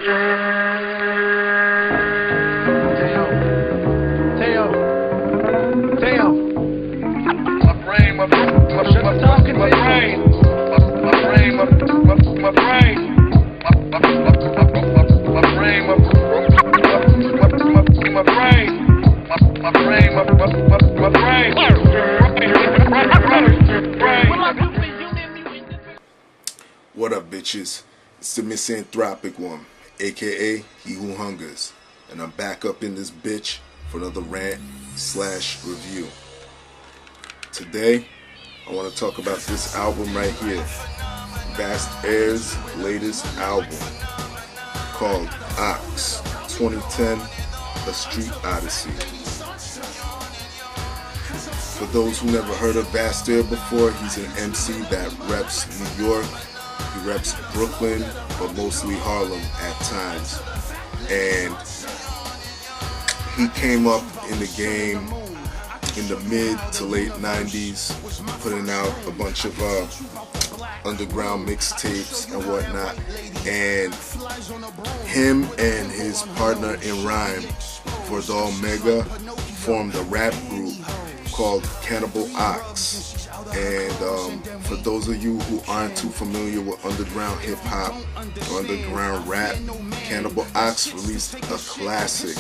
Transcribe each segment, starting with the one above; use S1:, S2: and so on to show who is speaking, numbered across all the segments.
S1: What up, bitches? It's the MisanthropikOne, aka He Who Hungers, and I'm back up in this bitch for another rant/review. Today, I want to talk about this album right here, Aire's latest album called Ox 2010, A Street Odyssey. For those who never heard of Aire before, he's an MC that reps New York. He reps Brooklyn, but mostly Harlem at times. And he came up in the game in the mid to late 90s, putting out a bunch of underground mixtapes and whatnot. And him and his partner in rhyme, Odyssey, formed a rap group called Cannibal Ox. And for those of you who aren't too familiar with underground hip-hop or underground rap, Cannibal Ox released a classic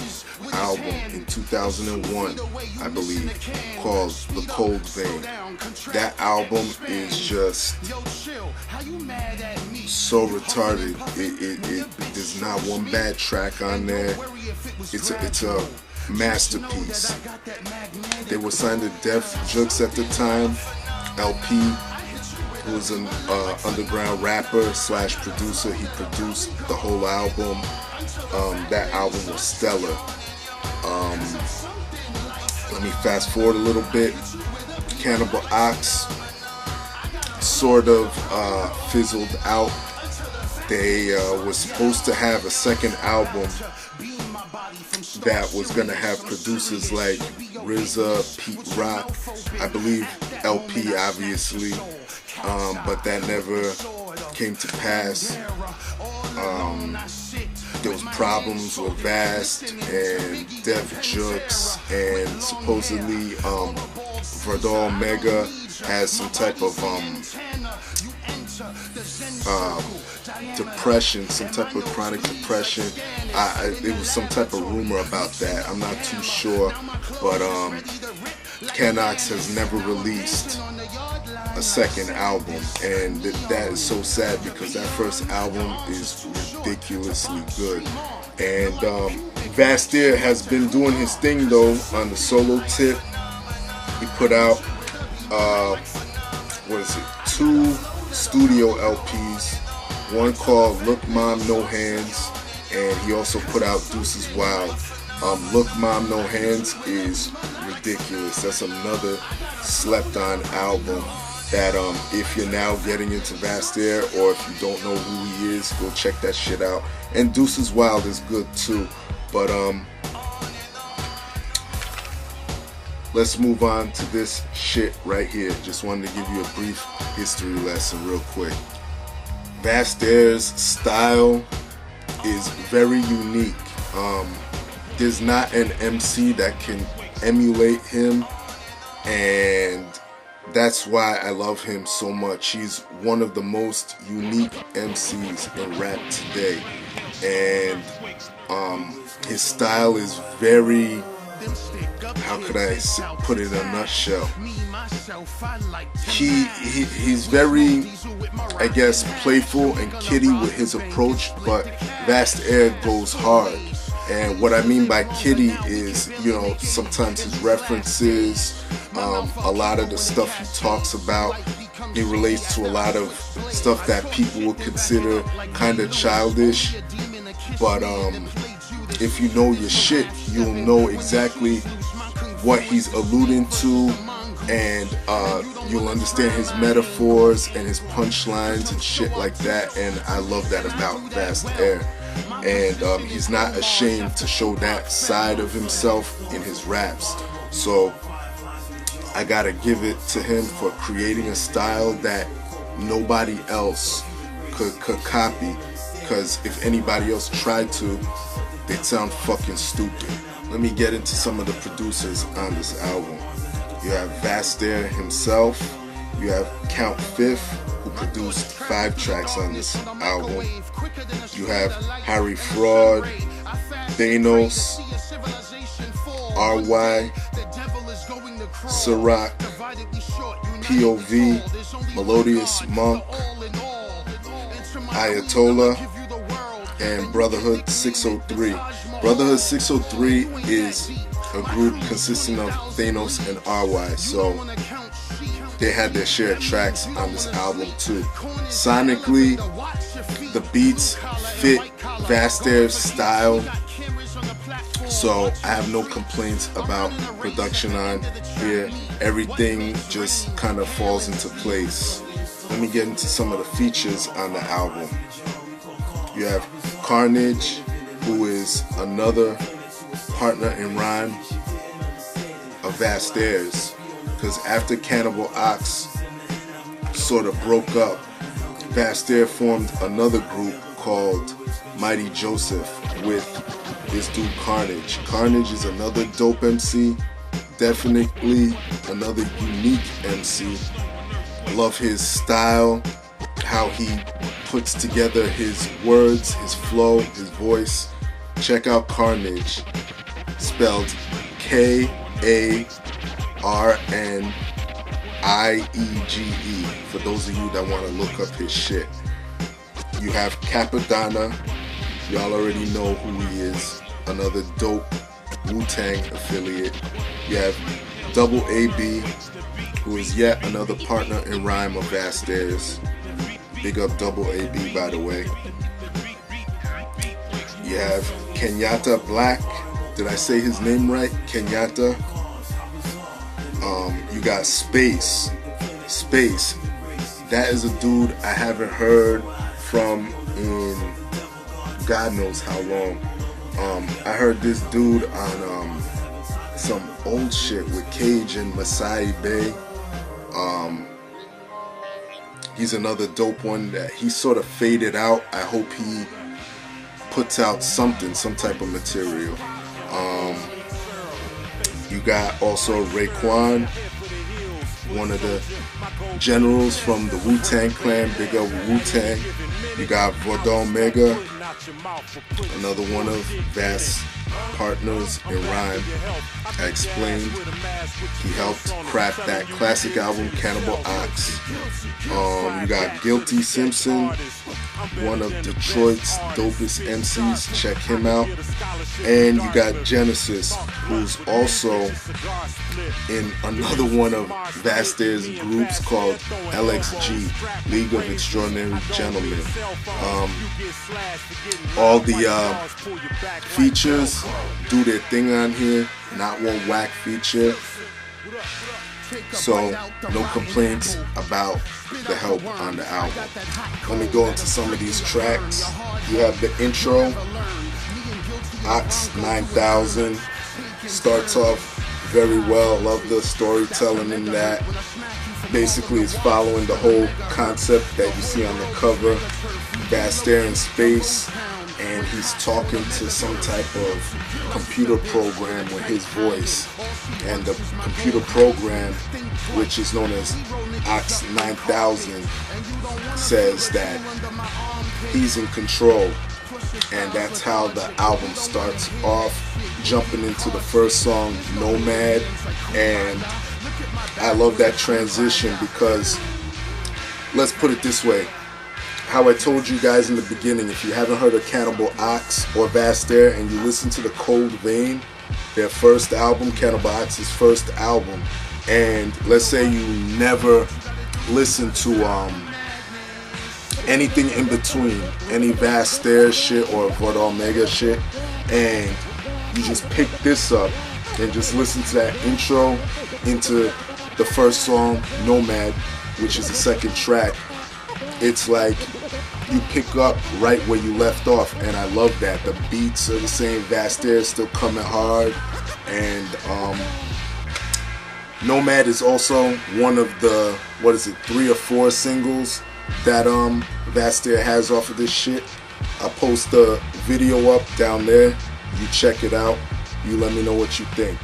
S1: album in 2001, I believe, called The Cold Vein. That album is just so retarded. There's not one bad track on there. It's a masterpiece. They were signed to Def Jux at the time. LP, who was an underground rapper / producer, he produced the whole album. That album was stellar. Let me fast forward a little bit. Cannibal Ox sort of fizzled out. They were supposed to have a second album that was going to have producers like RZA, Pete Rock, I believe LP obviously, but that never came to pass. There was problems with Vast and Def Jux, and supposedly Odyssey has some type of depression, some type of chronic depression. It was some type of rumor about that. I'm not too sure, but Canox has never released a second album, and that is so sad because that first album is ridiculously good. And Aire has been doing his thing though on the solo tip. He put out 2 studio LPs, one called Look Mom No Hands, and he also put out Deuces Wild. Look Mom No Hands is ridiculous. That's another slept on album that if you're now getting into Aire, or if you don't know who he is, go check that shit out. And Deuces Wild is good too. But let's move on to this shit right here. Just wanted to give you a brief history lesson real quick. Aire's style is very unique. There's not an MC that can emulate him, and that's why I love him so much. He's one of the most unique MCs in rap today, and his style is very, how could I put it in a nutshell? He's very, I guess, playful and kiddie with his approach, but Aire goes hard. And what I mean by kiddie is, you know, sometimes his references, a lot of the stuff he talks about, it relates to a lot of stuff that people would consider kind of childish. But if you know your shit, you'll know exactly what he's alluding to, and you'll understand his metaphors and his punchlines and shit like that. And I love that about Aire. And he's not ashamed to show that side of himself in his raps. So I gotta give it to him for creating a style that nobody else could copy, because if anybody else tried to, they'd sound fucking stupid. Let me get into some of the producers on this album. You have Vastaire himself, you have Count Fifth, who produced 5 tracks on this album. You have Harry Fraud, Thanos, RY, Ciroc, POV, Melodious Monk, Ayatollah, and Brotherhood 603. Brotherhood 603 is a group consisting of Thanos and RY, so they had their share of tracks on this album too. Sonically, the beats fit Vastaire's style, so I have no complaints about production on here. Everything just kind of falls into place. Let me get into some of the features on the album. You have Carnage, who is another partner in rhyme of Vastaire's, because after Cannibal Ox sort of broke up, Vastaire formed another group called Mighty Joseph with his dude Carnage. Carnage is another dope MC, definitely another unique MC. Love his style, how he puts together his words, his flow, his voice. Check out Carnage, spelled K-A-R-N-I-E-G-E, for those of you that want to look up his shit. You have Capadonna, y'all already know who he is, another dope Wu-Tang affiliate. You have Double A-B, who is yet another partner in rhyme of Vastaire's. Big up Double A-B, by the way. You have Kenyatta Black. Did I say his name right? Kenyatta. You got Space. Space. That is a dude I haven't heard from in God knows how long. I heard this dude on some old shit with Cage and Masai Bay. He's another dope one that he sort of faded out. I hope he puts out something, some type of material. You got also Raekwon, one of the generals from the Wu-Tang Clan, big up Wu-Tang. You got Vodon Mega, another one of Vast's partners in rhyme. I explained he helped craft that classic album Cannibal Ox. You got Guilty Simpson, one of Detroit's dopest MCs, check him out. And you got Genesis, who's also in another one of Vastaire's groups called LXG, League of Extraordinary Gentlemen. All the features do their thing on here, not one whack feature, so no complaints about the help on the album. Let me go into some of these tracks. You have the intro, Ox 9000, starts off very well. Love the storytelling in that. Basically it's following the whole concept that you see on the cover, Vastaire in space, and he's talking to some type of computer program with his voice. And the computer program, which is known as Ox 9000, says that he's in control. And that's how the album starts off, jumping into the first song, Nomad. And I love that transition because, let's put it this way, how I told you guys in the beginning, if you haven't heard of Cannibal Ox or Vastaire and you listen to the Cold Vein, their first album, Cannibal Ox's first album, and let's say you never listen to anything in between, any Vastaire shit or Vod Omega shit, and you just pick this up and just listen to that intro into the first song, Nomad, which is the second track, it's like you pick up right where you left off, and I love that. The beats are the same, Vastaire is still coming hard, and Nomad is also one of the, 3 or 4 singles that Vastaire has off of this shit. I post a video up down there. You check it out. You let me know what you think.